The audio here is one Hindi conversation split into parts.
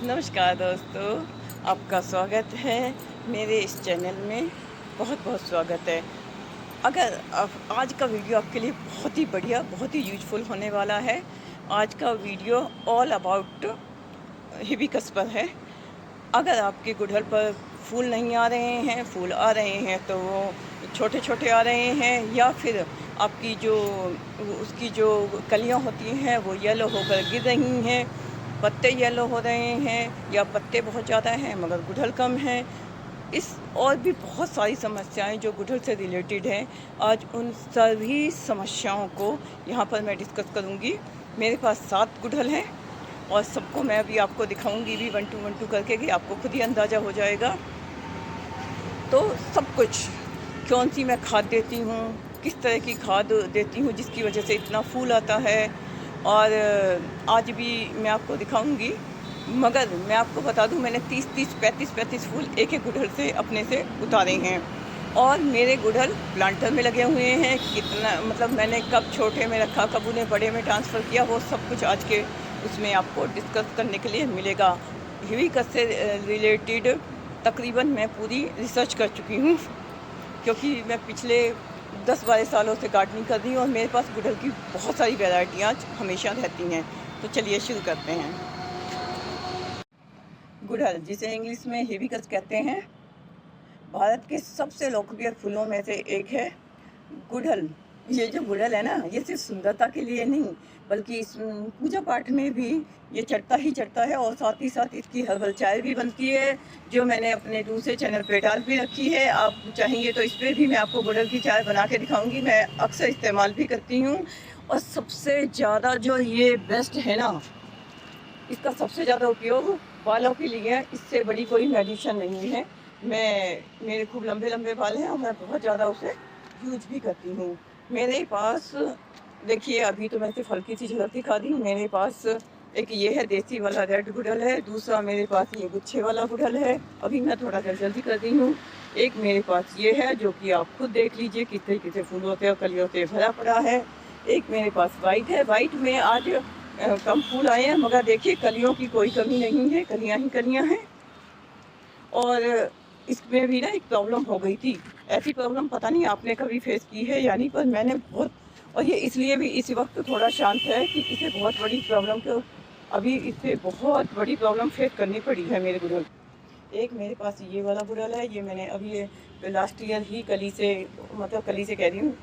नमस्कार दोस्तों, आपका स्वागत है मेरे इस चैनल में। बहुत बहुत स्वागत है। अगर आज का वीडियो आपके लिए बहुत ही बढ़िया, बहुत ही यूज़फुल होने वाला है। आज का वीडियो ऑल अबाउट हिबिस्कस पर है। अगर आपके गुड़हल पर फूल नहीं आ रहे हैं, फूल आ रहे हैं तो वो छोटे छोटे आ रहे हैं, या फिर आपकी जो उसकी जो कलियां होती हैं वो येलो होकर गिर रही हैं, पत्ते येलो हो रहे हैं, या पत्ते बहुत ज़्यादा हैं मगर गुड़हल कम है। इस और भी बहुत सारी समस्याएं जो गुड़हल से रिलेटेड हैं, आज उन सभी समस्याओं को यहाँ पर मैं डिस्कस करूँगी। मेरे पास 7 गुड़हल हैं और सबको मैं अभी आपको दिखाऊंगी भी 1 2 करके, कि आपको खुद ही अंदाज़ा हो जाएगा। तो सब कुछ, कौन सी मैं खाद देती हूँ, किस तरह की खाद देती हूँ जिसकी वजह से इतना फूल आता है, और आज भी मैं आपको दिखाऊंगी। मगर मैं आपको बता दूं, मैंने 30-30, 35-35 फूल एक एक गुड़हल से अपने से उतारे हैं। और मेरे गुड़हल प्लांटर में लगे हुए हैं। कितना मतलब मैंने कब छोटे में रखा, कब उन्हें बड़े में ट्रांसफ़र किया, वो सब कुछ आज के उसमें आपको डिस्कस करने के लिए मिलेगा। हिबिस्कस से रिलेटेड तकरीबन मैं पूरी रिसर्च कर चुकी हूँ, क्योंकि मैं पिछले 10-12 सालों से गार्डनिंग कर रही हूँ और मेरे पास गुड़हल की बहुत सारी वैरायटियाँ हमेशा रहती हैं। तो चलिए शुरू करते हैं। गुड़हल, जिसे इंग्लिश में हिबिस्कस कहते हैं, भारत के सबसे लोकप्रिय फूलों में से एक है। गुड़हल, ये जो गुड़हल है ना, ये सिर्फ सुंदरता के लिए नहीं बल्कि इस पूजा पाठ में भी ये चढ़ता ही चढ़ता है। और साथ ही साथ इसकी हर्बल चाय भी बनती है, जो मैंने अपने दूसरे चैनल पे डाल भी रखी है। आप चाहेंगे तो इस पर भी मैं आपको गुड़हल की चाय बना के दिखाऊंगी। मैं अक्सर इस्तेमाल भी करती हूँ। और सबसे ज़्यादा जो ये बेस्ट है ना, इसका सबसे ज़्यादा उपयोग बालों के लिए है। इससे बड़ी कोई मेडिसिन नहीं है। मेरे खूब लंबे लंबे बाल हैं और मैं बहुत ज़्यादा उसे यूज भी करती हूँ। मेरे पास देखिए, अभी तो मैं सिर्फ हल्की सी झलक दिखा दी। मेरे पास एक ये है देसी वाला रेड गुड़हल है, दूसरा मेरे पास ये गुच्छे वाला गुड़हल है। अभी मैं थोड़ा जल्दी कर दी हूँ। एक मेरे पास ये है, जो कि आप खुद देख लीजिए किस तरीके से फूलों से और कलियों से भरा पड़ा है। एक मेरे पास वाइट है। वाइट में आज कम फूल आए हैं, मगर देखिए कलियों की कोई कमी नहीं है, कलियां ही कलियां हैं। और इसमें भी ना एक प्रॉब्लम हो गई थी। ऐसी प्रॉब्लम पता नहीं आपने कभी फेस की है या नहीं, पर मैंने बहुत, और ये इसलिए भी इस वक्त थोड़ा शांत है कि इसे बहुत बड़ी प्रॉब्लम को, अभी इससे बहुत बड़ी प्रॉब्लम फेस करनी पड़ी है मेरे गुड़हल। एक मेरे पास ये वाला गुड़हल है, ये मैंने अभी लास्ट ईयर ही कली से, मतलब कली से कह रही हूँ,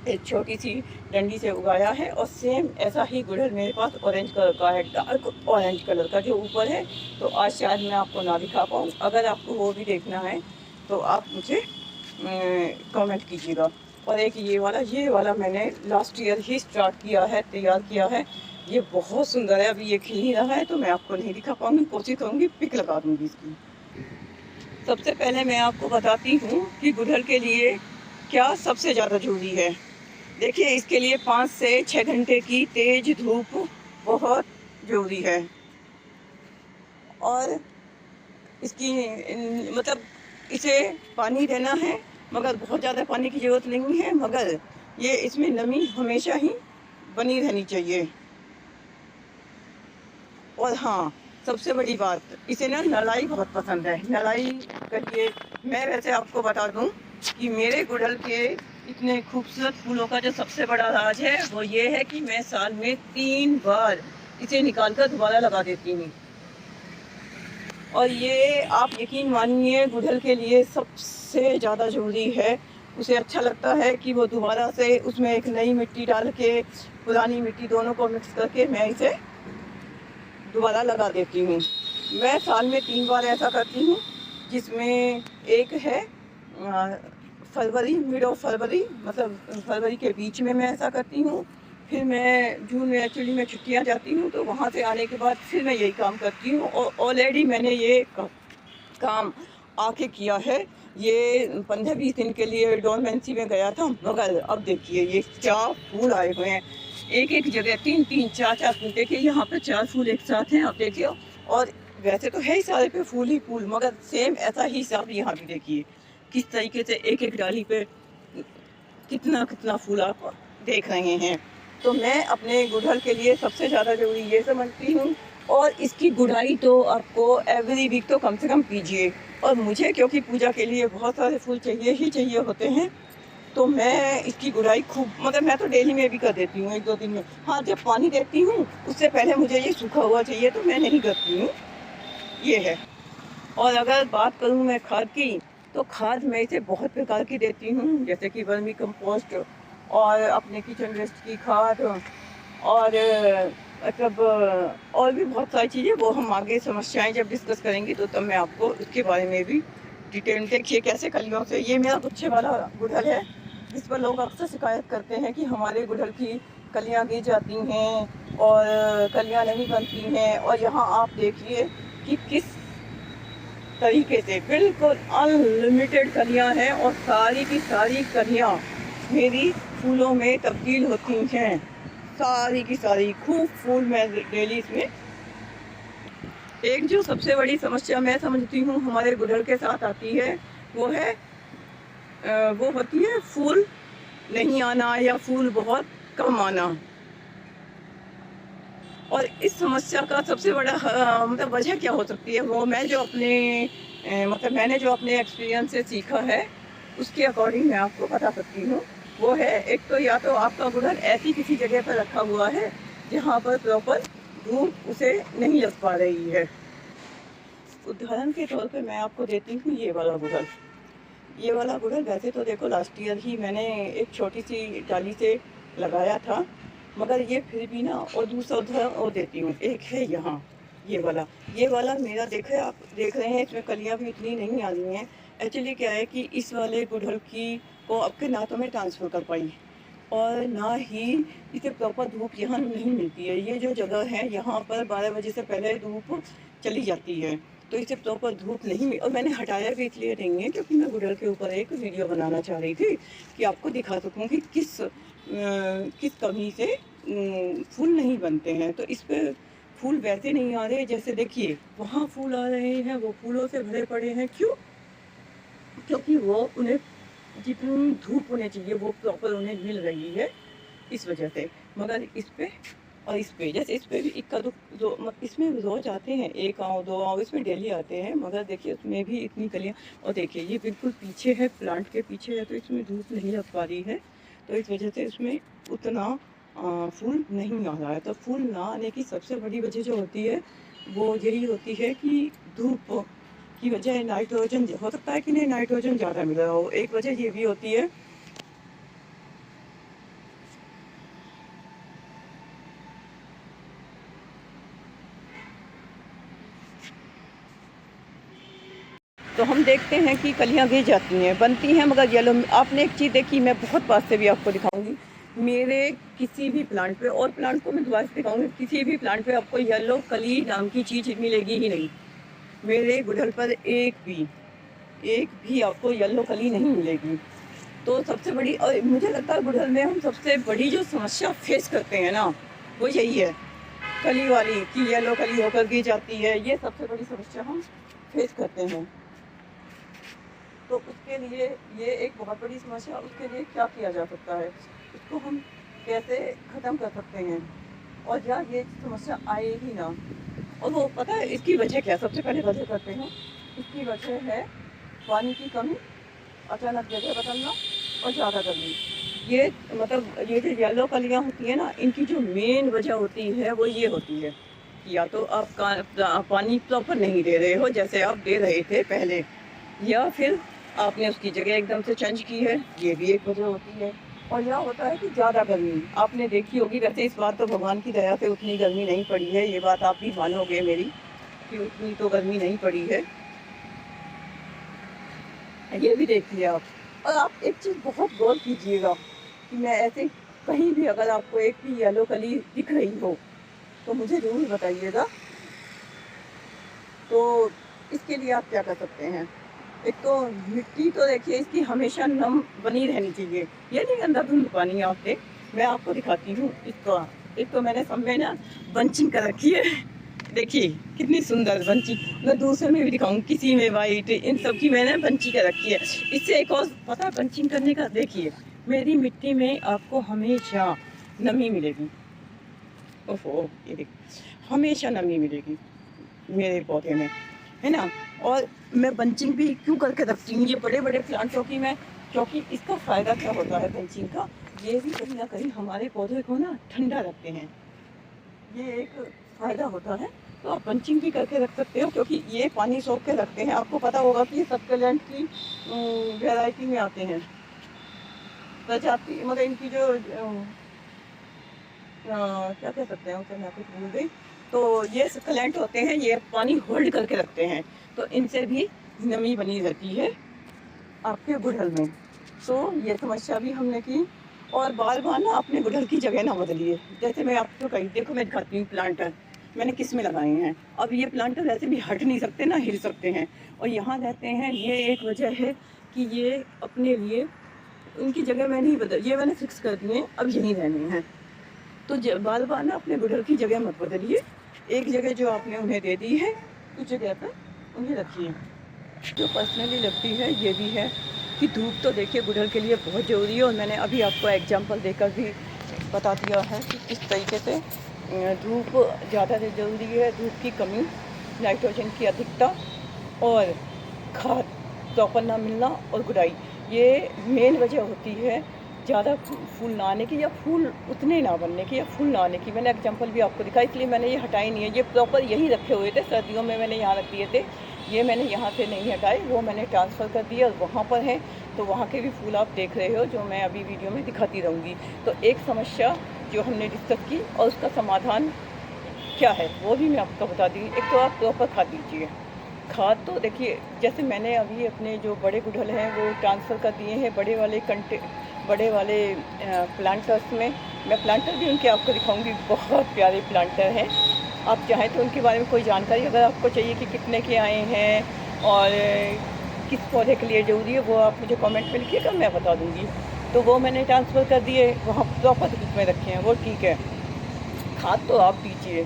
एक छोटी सी डंडी से उगाया है। और सेम ऐसा ही गुड़हल मेरे पास ऑरेंज कलर का है, डार्क ऑरेंज कलर का जो ऊपर है। तो आज शायद मैं आपको ना दिखा पाऊँ। अगर आपको वो भी देखना है तो आप मुझे कमेंट कीजिएगा। और एक ये वाला मैंने लास्ट ईयर ही स्टार्ट किया है, तैयार किया है। ये बहुत सुंदर है। अभी ये खिल नहीं रहा है तो मैं आपको नहीं दिखा पाऊँगी, कोशिश करूँगी पिक लगा दूँगी इसकी। सबसे पहले मैं आपको बताती हूँ कि गुड़हल के लिए क्या सबसे ज़्यादा जरूरी है। देखिए, इसके लिए 5 से 6 घंटे की तेज धूप बहुत ज़रूरी है। और इसकी मतलब इसे पानी देना है, मगर बहुत ज़्यादा पानी की ज़रूरत नहीं है, मगर ये इसमें नमी हमेशा ही बनी रहनी चाहिए। और हाँ, सबसे बड़ी बात, इसे ना नलाई बहुत पसंद है। नलाई करिए, मैं वैसे आपको बता दूं कि मेरे गुड़हल के इतने खूबसूरत फूलों का जो सबसे बड़ा राज है वो ये है कि मैं साल में 3 बार इसे निकाल कर दोबारा लगा देती हूँ। और ये आप यकीन मानिए, गुड़हल के लिए सबसे ज़्यादा ज़रूरी है। उसे अच्छा लगता है कि वो दोबारा से उसमें एक नई मिट्टी डाल के, पुरानी मिट्टी दोनों को मिक्स करके मैं इसे दोबारा लगा देती हूँ। मैं साल में 3 बार ऐसा करती हूँ, जिसमें एक है फरवरी, मिड ऑफ फरवरी, मतलब फरवरी के बीच में मैं ऐसा करती हूँ। फिर मैं जून में एक्चुअली मैं छुट्टियाँ जाती हूँ, तो वहाँ से आने के बाद फिर मैं यही काम करती हूँ। और ऑलरेडी मैंने ये काम आके किया है। ये 15-20 दिन के लिए डोरमेंसी में गया था, मगर अब देखिए ये क्या फूल आए हुए हैं। एक एक जगह 3-3, 4-4 फूल। देखिए यहाँ पे 4 फूल एक साथ हैं, आप देखिए। और वैसे तो है ही सारे पे फूल ही फूल, मगर सेम ऐसा ही हिसाब यहाँ भी देखिए किस तरीके से एक एक डाली पे कितना कितना फूल आप देख रहे हैं। तो मैं अपने गुड़हल के लिए सबसे ज़्यादा ज़रूरी ये समझती हूँ और इसकी गुड़ाई तो आपको एवरी वीक तो कम से कम कीजिए। और मुझे क्योंकि पूजा के लिए बहुत सारे फूल चाहिए ही चाहिए होते हैं, तो मैं इसकी गुड़ाई खूब, मतलब मैं तो डेली में भी कर देती हूँ 1-2 दिन में। हाँ, जब पानी देती हूँ उससे पहले मुझे ये सूखा हुआ चाहिए, तो मैं नहीं करती हूँ, ये है। और अगर बात करूँ मैं खाद की, तो खाद मैं इसे बहुत प्रकार की देती हूँ, जैसे कि वर्मी कंपोस्ट और अपने किचन वेस्ट की खाद, और मतलब और भी बहुत सारी चीज़ें, वो हम आगे समस्याएं जब डिस्कस करेंगे तो तब मैं आपको उसके बारे में भी डिटेल में। देखिए कैसे कलियों से, ये मेरा गुच्छे वाला गुड़हल है, जिस पर लोग अक्सर शिकायत करते हैं कि हमारे गुड़हल की कलियां गिर जाती हैं और कलियां नहीं बनती हैं। और यहाँ आप देखिए कि किस तरीके से बिल्कुल अनलिमिटेड कलियां हैं, और सारी की सारी कलियां मेरी फूलों में तब्दील होती हैं, सारी की सारी खूब फूल मैं डेली इसमें। एक जो सबसे बड़ी समस्या मैं समझती हूँ हमारे गुड़हल के साथ आती है, वो है वो होती है फूल नहीं आना या फूल बहुत कम आना। और इस समस्या का सबसे बड़ा मतलब वजह क्या हो सकती है, वो मैं जो अपने मतलब मैंने जो अपने एक्सपीरियंस से सीखा है, उसके अकॉर्डिंग मैं आपको बता सकती हूँ। वो है, एक तो या तो आपका गुड़हल ऐसी किसी जगह पर रखा हुआ है जहाँ पर प्रॉपर धूप उसे नहीं लग पा रही है। उदाहरण के तौर पे मैं आपको देती हूँ ये वाला गुड़हल। ये वाला गुड़हल वैसे तो देखो लास्ट ईयर ही मैंने एक छोटी सी डाली से लगाया था, मगर ये फिर भी ना, और दूसरा उधर और देती हूँ, एक है यहाँ ये वाला मेरा देखे, आप देख रहे हैं इसमें कलियाँ भी इतनी नहीं आ रही हैं। एक्चुअली क्या है कि इस वाले गुड़हल की को आपके ना तो मैं ट्रांसफ़र कर पाई, और ना ही इसे प्रॉपर धूप यहाँ नहीं मिलती है। ये जो जगह है यहाँ पर 12 बजे से पहले धूप चली जाती है, तो इसे प्रॉपर धूप नहीं मिल, और मैंने हटाया भी इसलिए नहीं है क्योंकि मैं गुड़हल के ऊपर एक वीडियो बनाना चाह रही थी कि आपको दिखा सकूं कि किस कमी से फूल नहीं बनते हैं। तो इस पे फूल वैसे नहीं आ रहे, जैसे देखिए वहाँ फूल आ रहे हैं, वो फूलों से भरे पड़े हैं। क्यों? क्योंकि वो उन्हें जितनी धूप उन्हें चाहिए वो प्रॉपर उन्हें मिल रही है, इस वजह से। मगर इस पे और इस पे, जैसे इस पे भी इक्का दो इसमें रोज आते हैं, 1 आओ 2 आओ इसमें डेली आते हैं, मगर देखिए उसमें भी इतनी कलियां। और देखिए ये बिल्कुल पीछे है, प्लांट के पीछे है, तो इसमें धूप नहीं लग पा रही है, तो इस वजह से इसमें उतना फूल नहीं आ रहा है। तो फूल ना आने की सबसे बड़ी वजह जो होती है, वो यही होती है कि धूप की वजह, नाइट्रोजन हो सकता है कि नहीं नाइट्रोजन ज़्यादा मिल रहा हो, एक वजह ये भी होती है। तो हम देखते हैं कि कलियां गिर जाती हैं, बनती हैं मगर येलो। आपने एक चीज़ देखी, मैं बहुत पास से भी आपको दिखाऊंगी, मेरे किसी भी प्लांट पे, और प्लांट को मैं दोबारा से दिखाऊंगी, किसी भी प्लांट पे आपको येलो कली नाम की चीज़ मिलेगी ही नहीं। मेरे गुड़हल पर एक भी आपको येलो कली नहीं मिलेगी। तो सबसे बड़ी, और मुझे लगता है गुड़हल में हम सबसे बड़ी जो समस्या फेस करते हैं ना, वो यही है, कली वाली, कि येलो कली होकर गिर जाती है। ये सबसे बड़ी समस्या हम फेस करते हैं। तो उसके लिए ये एक बहुत बड़ी समस्या, उसके लिए क्या किया जा सकता है, इसको हम कैसे ख़त्म कर सकते हैं, और या ये समस्या आए ही ना। और वो पता है इसकी वजह क्या है? सबसे पहले वजह करते हैं, इसकी वजह है पानी की कमी, अचानक जगह बदलना और ज़्यादा गर्मी। ये मतलब ये जो येलो कलियाँ होती हैं ना, इनकी जो मेन वजह होती है वो ये होती है कि या तो आप पानी प्रॉपर नहीं दे रहे हो जैसे आप दे रहे थे पहले, या फिर आपने उसकी जगह एकदम से चेंज की है, ये भी एक वजह होती है। और यह होता है कि ज़्यादा गर्मी आपने देखी होगी, वैसे इस बार तो भगवान की दया से उतनी गर्मी नहीं पड़ी है, ये बात आप भी मानोगे मेरी कि उतनी तो गर्मी नहीं पड़ी है, ये भी देखिए आप। और आप एक चीज़ बहुत गौर कीजिएगा कि मैं ऐसे कहीं भी अगर आपको एक भी येलो कली दिख रही हो तो मुझे ज़रूर बताइएगा। तो इसके लिए आप क्या कर सकते हैं, एक तो मिट्टी तो देखिए इसकी हमेशा नम बनी रहनी चाहिए, ये नहीं अंधाधुंध पानी आप देख। मैं आपको दिखाती हूँ इसका, एक तो मैंने सब में ना बंचिंग कर रखी है, देखिए कितनी सुंदर बंचिंग, मैं दूसरे में भी दिखाऊँ, किसी में वाइट, इन सब की मैंने बंचिंग कर रखी है। इससे एक और पता है बंचिंग करने का, देखिए मेरी मिट्टी में आपको हमेशा नमी मिलेगी, ओहो, ये देख, हमेशा नमी मिलेगी मेरे पौधे में, है ना। और मैं बंचिंग भी क्यों करके रखती हूँ ये बड़े बड़े प्लांटों की मैं, क्योंकि इसका फ़ायदा क्या होता है बंचिंग का, ये भी कहीं ना कहीं हमारे पौधे को ना ठंडा रखते हैं, ये एक फ़ायदा होता है। तो आप बंचिंग भी करके रख सकते हो, क्योंकि ये पानी सोख के रखते हैं। आपको पता होगा कि ये सक्लेंट की वैरायटी में आते हैं, प्रजाति, मतलब इनकी जो क्या कह सकते हैं उसे, मैं कुछ भूल गई। तो ये सक्लेंट होते हैं, ये पानी होल्ड करके रखते हैं, तो इनसे भी नमी बनी रहती है आपके गुड़हल में। तो ये समस्या भी हमने की। और बार बार ना अपने गुड़हल की जगह ना बदलिए। जैसे मैं आपको कही, देखो मैं दिखाती हूँ प्लांटर मैंने किस में लगाए हैं। अब ये प्लांटर वैसे भी हट नहीं सकते ना, हिल सकते हैं और यहाँ रहते हैं। ये एक वजह है कि ये अपने लिए उनकी जगह मैं नहीं बदल, ये मैंने फिक्स कर दिए, अब यहीं रहने हैं। तो बार बार ना अपने गुड़हल की जगह मत बदलिए। एक जगह जो आपने उन्हें दे दी है उस जगह पर उन्हें रखिए। जो पर्सनली लगती है ये भी है कि धूप तो देखिए गुड़हल के लिए बहुत ज़रूरी है। और मैंने अभी आपको एग्जांपल देकर भी बता दिया है कि किस तरीके से धूप ज़्यादा ज़रूरी है। धूप की कमी, नाइट्रोजन की अधिकता और खाद प्रॉपर ना मिलना और गुड़ाई, ये मेन वजह होती है ज़्यादा फूल ना आने की या फूल उतने ना बनने की या फूल ना आने की। मैंने एग्जांपल भी आपको दिखाई, इसलिए मैंने ये हटाई नहीं है। ये प्रॉपर यहीं रखे हुए थे, सर्दियों में मैंने यहाँ रख दिए थे, ये मैंने यहाँ से नहीं हटाए, वो मैंने ट्रांसफ़र कर दिया और वहाँ पर हैं। तो वहाँ के भी फूल आप देख रहे हो, जो मैं अभी वीडियो में दिखाती रहूँगी। तो एक समस्या जो हमने डिस्कस की और उसका समाधान क्या है वो भी मैं आपको बता दी। एक तो आप प्रॉपर खाद दीजिए। खाद तो देखिए, जैसे मैंने अभी अपने जो बड़े गुड़हल हैं वो ट्रांसफ़र कर दिए हैं बड़े वाले प्लांटर्स में। मैं प्लांटर भी उनके आपको दिखाऊंगी, बहुत प्यारे प्लांटर हैं। आप चाहें तो उनके बारे में कोई जानकारी अगर आपको चाहिए कि कितने के आए हैं और किस पौधे के लिए ज़रूरी है, वो आप मुझे कमेंट में लिखिएगा, मैं बता दूंगी। तो वो मैंने ट्रांसफ़र कर दिए, वहाँ प्रॉपर धूप में रखे हैं, वो ठीक है। खाद तो आप दीजिए,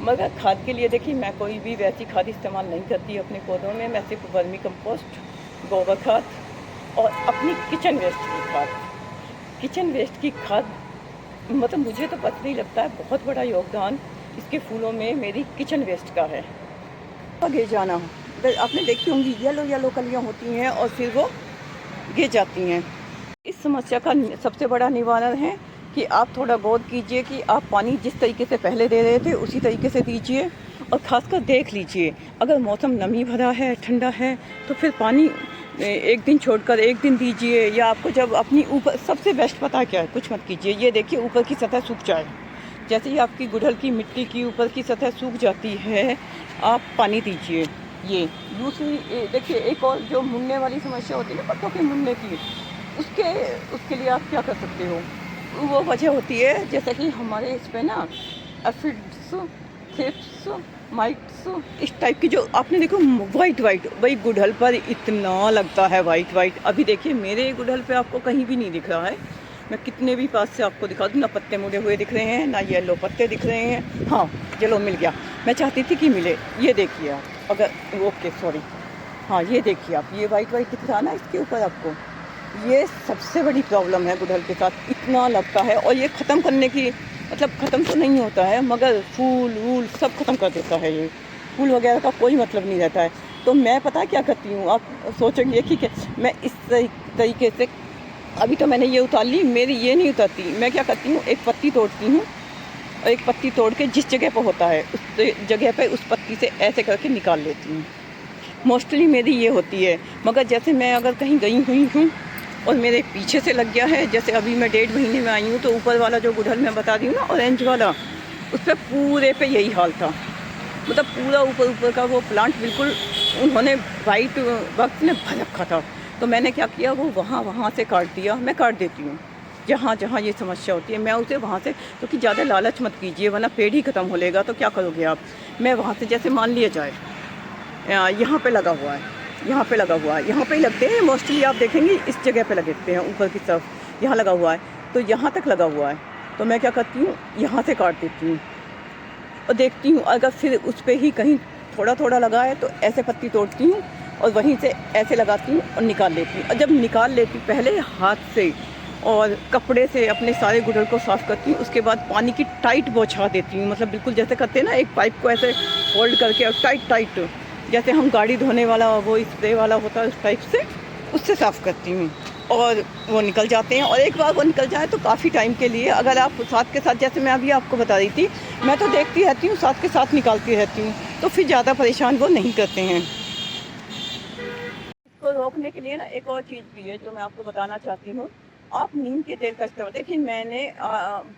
मगर खाद के लिए देखिए मैं कोई भी वैसी खाद इस्तेमाल नहीं करती अपने पौधों में। मैं सिर्फ वर्मी कंपोस्ट, गोबर खाद और अपनी किचन वेस्ट की खाद। किचन वेस्ट की खाद मतलब मुझे तो पता नहीं लगता है, बहुत बड़ा योगदान इसके फूलों में मेरी किचन वेस्ट का है। गिर जाना, आपने देखी होंगी येलो येलो कलियाँ होती हैं और फिर वो गिर जाती हैं। इस समस्या का सबसे बड़ा निवारण है कि आप थोड़ा गौर कीजिए कि आप पानी जिस तरीके से पहले दे रहे थे उसी तरीके से दीजिए। और ख़ासकर देख लीजिए, अगर मौसम नमी भरा है, ठंडा है, तो फिर पानी एक दिन छोड़कर एक दिन दीजिए। या आपको जब अपनी ऊपर, सबसे बेस्ट पता है क्या है, कुछ मत कीजिए, ये देखिए ऊपर की सतह सूख जाए। जैसे ही आपकी गुड़हल की मिट्टी की ऊपर की सतह सूख जाती है, आप पानी दीजिए। ये दूसरी देखिए, एक और जो मुड़ने वाली समस्या होती है ना, पत्तों के मुड़ने की, उसके लिए आप क्या कर सकते हो, वो वजह होती है जैसे कि हमारे इस पे ना एफिड्स, थ्रिप्स, माइट्स, इस टाइप की जो आपने देखो वाइट वही गुड़हल पर इतना लगता है वाइट। अभी देखिए मेरे गुड़हल पे आपको कहीं भी नहीं दिख रहा है। मैं कितने भी पास से आपको दिखा दूँ, ना पत्ते मुड़े हुए दिख रहे हैं, ना येलो पत्ते दिख रहे हैं। हाँ चलो मिल गया, मैं चाहती थी कि मिले। ये देखिए आप, अगर ओके सॉरी, हाँ ये देखिए आप, ये वाइट दिख रहा ना इसके ऊपर आपको, ये सबसे बड़ी प्रॉब्लम है गुड़हल के साथ, इतना लगता है। और ये ख़त्म करने की मतलब ख़त्म तो नहीं होता है, मगर फूल वूल सब ख़त्म कर देता है। ये फूल वगैरह का कोई मतलब नहीं रहता है। तो मैं पता क्या करती हूँ, आप सोचेंगे कि मैं इस तरीके से, अभी तो मैंने ये उतार ली, मेरी ये नहीं उतरती। मैं क्या करती हूँ, एक पत्ती तोड़ती हूँ और एक पत्ती तोड़ के जिस जगह पर होता है उस जगह पर उस पत्ती से ऐसे करके निकाल लेती हूँ। मोस्टली मेरी ये होती है। मगर जैसे मैं अगर कहीं गई हुई हूँ और मेरे पीछे से लग गया है, जैसे अभी मैं 1.5 महीने में आई हूँ, तो ऊपर वाला जो गुड़हल मैं बता रही हूँ ना ऑरेंज वाला, उस पर पूरे पे यही हाल था। मतलब पूरा ऊपर का वो प्लांट बिल्कुल उन्होंने वाइट वक्त ने भर रखा था। तो मैंने क्या किया, वो वहाँ से काट दिया। मैं काट देती हूँ जहाँ ये समस्या होती है, मैं उसे वहाँ से, क्योंकि ज़्यादा लालच मत कीजिए वरना पेड़ ही ख़त्म हो लेगा, तो क्या करोगे आप। मैं वहाँ से, जैसे मान लिया जाए यहाँ पे लगा हुआ है, यहाँ पे ही लगते हैं मोस्टली, आप देखेंगे इस जगह पे लगते हैं ऊपर की तरफ, यहाँ लगा हुआ है, तो यहाँ तक लगा हुआ है। तो मैं क्या करती हूँ, यहाँ से काट देती हूँ और देखती हूँ अगर फिर उस पर ही कहीं थोड़ा लगा है तो ऐसे पत्ती तोड़ती हूँ और वहीं से ऐसे लगाती हूँ और निकाल लेती हूँ। और जब निकाल लेती पहले हाथ से और कपड़े से अपने सारे गुडल को साफ़ करती हूँ। उसके बाद पानी की टाइट बौछार देती हूँ, मतलब बिल्कुल जैसे करते हैं ना, एक पाइप को ऐसे होल्ड करके और टाइट टाइट, जैसे हम गाड़ी धोने वाला वो स्प्रे वाला होता है उस टाइप से, उससे साफ़ करती हूँ और वो निकल जाते हैं। और एक बार वो निकल जाए तो काफ़ी टाइम के लिए, अगर आप साथ के साथ, जैसे मैं अभी आपको बता रही थी, मैं तो देखती रहती हूँ, साथ के साथ निकालती रहती हूँ, तो फिर ज़्यादा परेशान वो नहीं करते हैं। इसको रोकने के लिए ना एक और चीज़ भी है जो मैं आपको बताना चाहती हूँ। आप नीम के तेल का इस्तेमाल, देखिए मैंने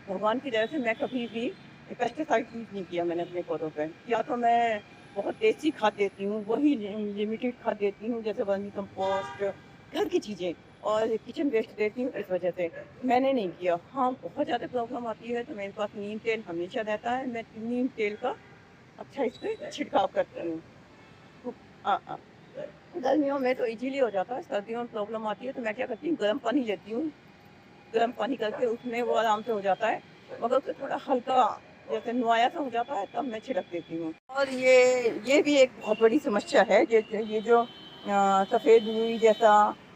भगवान की दया से मैं कभी भी पेस्टिसाइड यूज़ नहीं किया मैंने अपने पौधों पे। या तो मैं बहुत देसी खाद देती हूँ, वही लिमिटेड खाद देती हूँ, जैसे वर्मी कंपोस्ट, घर की चीज़ें और किचन वेस्ट देती हूँ, इस वजह से मैंने नहीं किया। हाँ, बहुत ज़्यादा प्रॉब्लम आती है तो मेरे पास नीम तेल हमेशा रहता है, मैं नीम तेल का अच्छा इस पे छिड़काव करती हूँ। गर्मियों में तो इजीली हो जाता है, सर्दियों में प्रॉब्लम आती है तो मैं क्या करती हूँ, गर्म पानी लेती हूँ, गर्म पानी करके उसमें वो आराम से हो जाता है, मगर उससे थोड़ा हल्का जैसे नुआया सा हो जाता है तब मैं छिड़क देती हूँ। और ये भी एक बहुत बड़ी समस्या है, ये जो सफ़ेद रुई जैसा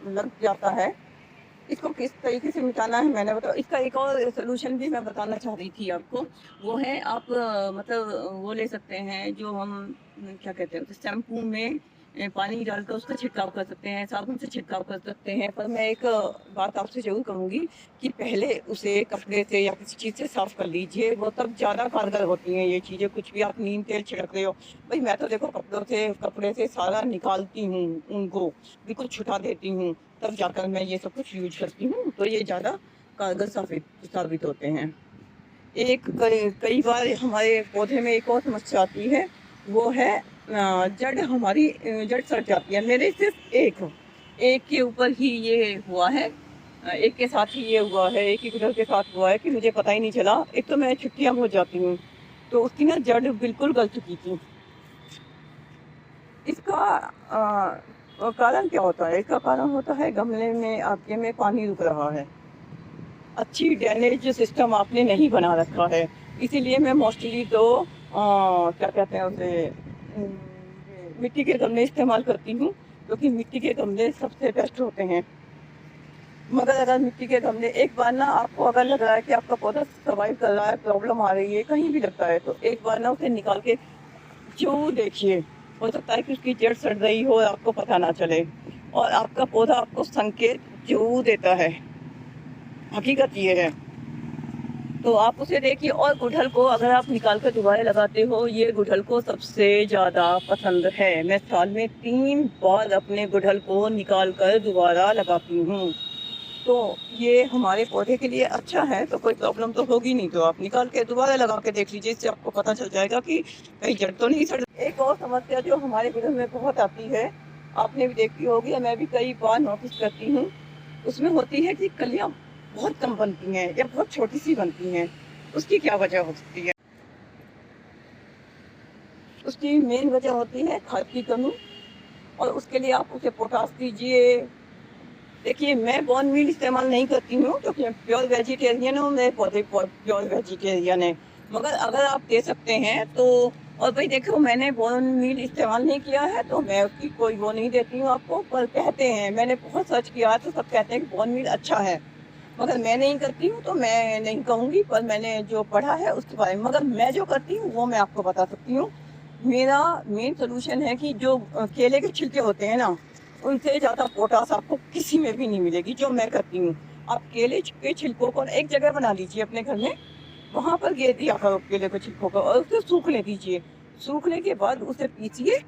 लग जाता है, इसको किस तरीके से मिटाना है मैंने बताया। इसका एक और सॉल्यूशन भी मैं बताना चाह रही थी आपको, वो है आप मतलब वो ले सकते हैं जो हम क्या कहते हैं, शैम्पू में पानी डालकर उसका छिड़काव कर सकते हैं, साबुन से छिड़काव कर सकते हैं। पर मैं एक बात आपसे ज़रूर कहूँगी कि पहले उसे कपड़े से या किसी चीज़ से साफ़ कर लीजिए, वो तब ज़्यादा कारगर होती हैं ये चीज़ें। कुछ भी आप नीम तेल छिड़क रहे हो, भाई मैं तो देखो कपड़े से सारा निकालती हूँ, उनको बिल्कुल छुटा देती हूँ, तब जाकर मैं ये सब कुछ यूज करती हूँ, तो ये ज़्यादा कारगर साबित होते हैं। कई बार हमारे पौधे में एक और समस्या आती है, वो है जड़ हमारी जड़ सड़ जाती है। मेरे सिर्फ एक के ऊपर ही ये हुआ है, एक के साथ ही ये हुआ है, एक ही गुड़हल के साथ हुआ है कि मुझे पता ही नहीं चला। एक तो मैं छुट्टियाँ हो जाती हूँ, तो उसकी ना जड़ बिल्कुल गल चुकी थी। इसका कारण क्या होता है? इसका कारण होता है गमले में आपके में पानी रुक रहा है, अच्छी ड्रेनेज सिस्टम आपने नहीं बना रखा है। इसीलिए मैं मोस्टली तो क्या कहते हैं उसे, मिट्टी के गमले इस्तेमाल करती हूँ, क्योंकि मिट्टी के गमले सबसे बेस्ट होते हैं। मगर अगर मिट्टी के गमले एक बार ना आपको अगर लग रहा है कि आपका पौधा सर्वाइव कर रहा है, प्रॉब्लम आ रही है, कहीं भी लगता है, तो एक बार ना उसे निकाल के जरूर देखिए। हो सकता है कि उसकी जड़ सड़ रही हो और आपको पता ना चले, और आपका पौधा आपको संकेत जरूर देता है, हकीकत ये है। तो आप उसे देखिए। और गुड़हल को अगर आप निकाल कर दोबारा लगाते हो, ये गुड़हल को सबसे ज़्यादा पसंद है। मैं साल में 3 बार अपने गुड़हल को निकाल कर दोबारा लगाती हूँ, तो ये हमारे पौधे के लिए अच्छा है, तो कोई प्रॉब्लम तो होगी नहीं। तो आप निकाल के दोबारा लगा के देख लीजिए, इससे आपको पता चल जाएगा कि कहीं जड़ तो नहीं सड़। एक और समस्या जो हमारे गुड़हल में बहुत आती है, आपने भी देखी होगी, मैं भी कई बार नोटिस करती हूँ, उसमें होती है कि कलियाँ बहुत कम बनती हैं या बहुत छोटी सी बनती हैं। उसकी क्या वजह हो सकती है? उसकी मेन वजह होती है खाद की कमी, और उसके लिए आप उसे पोटाश दीजिए। देखिए मैं बॉर्न मील इस्तेमाल नहीं करती हूँ, क्योंकि मैं प्योर वेजिटेरियन हूँ, मेरे पौधे प्योर वेजिटेरियन है। मगर अगर आप दे सकते हैं तो, और भाई देखो मैंने बॉर्न मील इस्तेमाल नहीं किया है तो मैं उसकी कोई वो नहीं देती हूँ आपको। पर कहते हैं, मैंने बहुत सर्च किया तो सब कहते हैं कि बॉर्न मील अच्छा है, मगर मैं नहीं करती हूँ तो मैं नहीं कहूँगी। पर मैंने जो पढ़ा है उसके बारे में, मगर मैं जो करती हूँ वो मैं आपको बता सकती हूँ। मेरा मेन सोल्यूशन है कि जो केले के छिलके होते हैं ना, उनसे ज़्यादा पोटास आपको किसी में भी नहीं मिलेगी, जो मैं करती हूँ। आप केले के छिलकों को एक जगह बना लीजिए अपने घर में, वहाँ पर गिर दिया करो केले के छिलकों को, और उसे सूखने दीजिए। सूखने के बाद उसे पीसिए।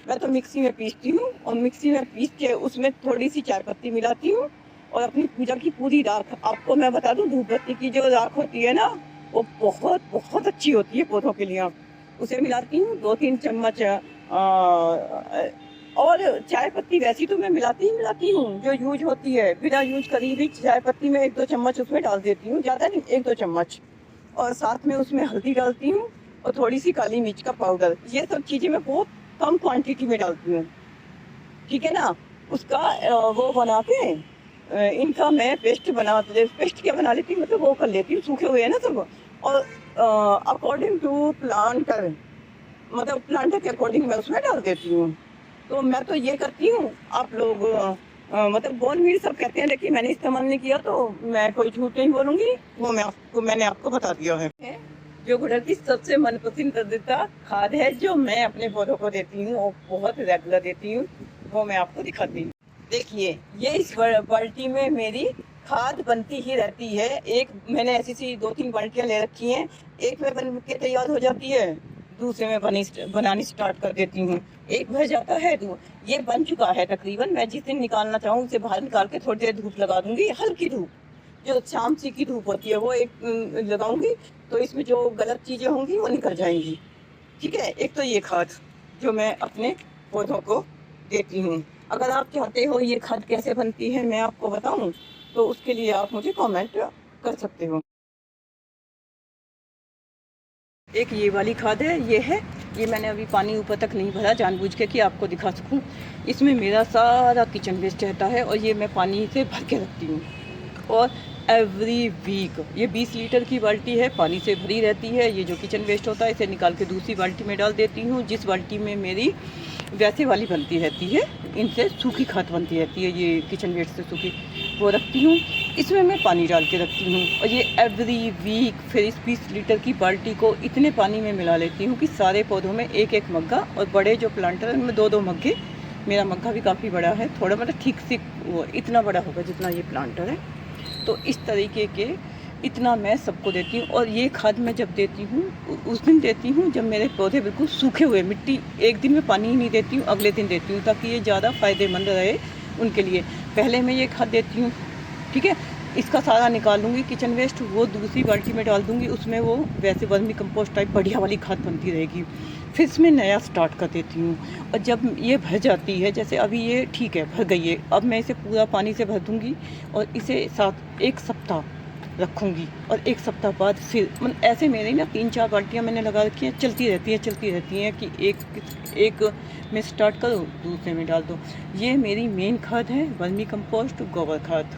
मैं तो मिक्सी में पीसती हूँ, और मिक्सी में पीस के उसमें थोड़ी सी चाय पत्ती मिलाती हूँ, और अपनी पूजा की पूरी राख, आपको मैं बता दूँ, धूप बत्ती की जो राख होती है ना, वो बहुत बहुत अच्छी होती है पौधों के लिए। उसे मिलाती हूँ 2-3 चम्मच। और चाय पत्ती वैसी तो मैं मिलाती हूँ, जो यूज होती है, बिना यूज करी भी चाय पत्ती में 1-2 चम्मच उसमें डाल देती हूँ, ज़्यादा नहीं, 1-2 चम्मच। और साथ में उसमें हल्दी डालती हूँ, और थोड़ी सी काली मिर्च का पाउडर। ये सब चीज़ें मैं बहुत कम क्वांटिटी में डालती हूँ, ठीक है ना। उसका वो बना के इनका मैं पेस्ट क्या बना लेती हूँ, मतलब वो कर लेती हूँ, सूखे हुए हैं ना सब। और अकॉर्डिंग टू प्लांटर, मतलब प्लांटर के अकॉर्डिंग मैं उसमें डाल देती हूँ। तो मैं तो ये करती हूँ। आप लोग मतलब बोन मील सब कहते हैं, लेकिन मैंने इस्तेमाल नहीं किया तो मैं कोई झूठ नहीं बोलूँगी, वो मैंने आपको बता दिया है। जो गुड़हल की सबसे मनपसंदीदा खाद है जो मैं अपने पौधों को देती हूँ और बहुत रेगुलर देती हूँ, वो मैं आपको दिखाती हूँ। देखिए, ये इस बाल्टी में मेरी खाद बनती ही रहती है। एक मैंने ऐसी सी 2-3 बाल्टियाँ ले रखी हैं, एक में बन के तैयार हो जाती है, दूसरे में बनानी स्टार्ट कर देती हूँ। एक भर जाता है तो ये बन चुका है तकरीबन। मैं जिस दिन निकालना चाहूँ उसे बाहर निकाल के थोड़ी देर धूप लगा दूंगी, हल्की धूप, जो शाम सी की धूप होती है वो एक लगाऊंगी, तो इसमें जो गलत चीज़ें होंगी वो निकल जाएंगी। ठीक है, एक तो ये खाद जो मैं अपने पौधों को देती हूँ। अगर आप चाहते हो ये खाद कैसे बनती है मैं आपको बताऊँ, तो उसके लिए आप मुझे कमेंट कर सकते हो। एक ये वाली खाद है, ये मैंने अभी पानी ऊपर तक नहीं भरा जानबूझ के कि आपको दिखा सकूं। इसमें मेरा सारा किचन वेस्ट रहता है और ये मैं पानी से भर के रखती हूँ। और एवरी वीक ये 20 लीटर की बाल्टी है, पानी से भरी रहती है। ये जो किचन वेस्ट होता है इसे निकाल के दूसरी बाल्टी में डाल देती हूँ। जिस बाल्टी में मेरी वैसे वाली बनती रहती है, इनसे सूखी खाद बनती रहती है, ये किचन वेस्ट से सूखी, वो रखती हूँ। इसमें मैं पानी डाल के रखती हूँ और ये एवरी वीक फिर इस 20 लीटर की बाल्टी को इतने पानी में मिला लेती हूँ कि सारे पौधों में एक एक मग्गा, और बड़े जो प्लांटर हैं उनमें 2-2 मग्गे। मेरा मग्गा भी काफ़ी बड़ा है, थोड़ा मतलब ठीक से वो इतना बड़ा होगा जितना ये प्लांटर है। तो इस तरीके के इतना मैं सबको देती हूँ। और ये खाद मैं जब देती हूँ उस दिन देती हूँ जब मेरे पौधे बिल्कुल सूखे हुए, मिट्टी एक दिन में पानी ही नहीं देती हूँ, अगले दिन देती हूँ, ताकि ये ज़्यादा फ़ायदेमंद रहे उनके लिए। पहले मैं ये खाद देती हूँ, ठीक है, इसका सारा निकाल लूँगी किचन वेस्ट, वो दूसरी बाल्टी में डाल दूँगी, उसमें वो वैसे वर्मी कंपोस्ट टाइप बढ़िया वाली खाद बनती रहेगी। फिर इसमें नया स्टार्ट कर देती हूँ। और जब ये भर जाती है, जैसे अभी ये ठीक है भर गई है, अब मैं इसे पूरा पानी से भर दूँगी और इसे साथ 1 सप्ताह रखूँगी। और 1 सप्ताह बाद फिर मतलब ऐसे मेरी ना 3-4 बाल्टियाँ मैंने लगा रखी हैं, चलती रहती हैं कि एक में स्टार्ट करो दूसरे में डाल दो। ये मेरी मेन खाद है, वर्मी कंपोस्ट, गोबर खाद।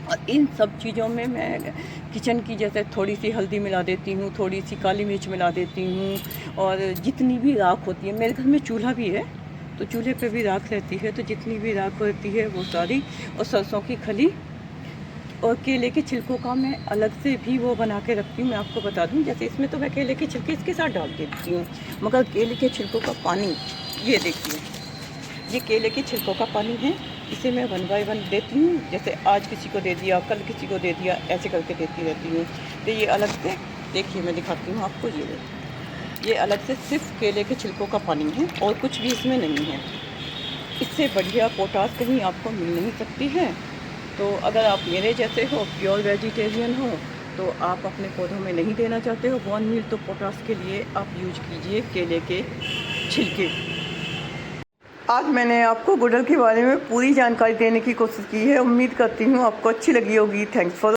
और इन सब चीज़ों में मैं किचन की जैसे थोड़ी सी हल्दी मिला देती हूँ, थोड़ी सी काली मिर्च मिला देती हूँ, और जितनी भी राख होती है, मेरे घर में चूल्हा भी है तो चूल्हे पे भी राख रहती है, तो जितनी भी राख होती है वो सारी, और सरसों की खली और केले के छिलकों का मैं अलग से भी वो बना के रखती हूँ। मैं आपको बता दूँ, जैसे इसमें तो मैं केले के छिलके इसके साथ डाल देती हूँ, मगर केले के छिलकों का पानी, ये देखिए, ये केले के छिलकों का पानी है, इसे मैं 1 बाय 1 देती हूँ। जैसे आज किसी को दे दिया, कल किसी को दे दिया, ऐसे करके देती रहती हूँ। तो ये अलग से देखिए, मैं दिखाती हूँ आपको, ये अलग से सिर्फ केले के छिलकों का पानी है और कुछ भी इसमें नहीं है। इससे बढ़िया पोटास कहीं आपको मिल नहीं सकती है। तो अगर आप मेरे जैसे हो, प्योर वेजिटेरियन हो, तो आप अपने पौधों में नहीं देना चाहते हो बोन मील, तो पोटास के लिए आप यूज कीजिए केले के छिलके। आज मैंने आपको गुड़हल के बारे में पूरी जानकारी देने की कोशिश की है, उम्मीद करती हूँ आपको अच्छी लगी होगी। Thanks for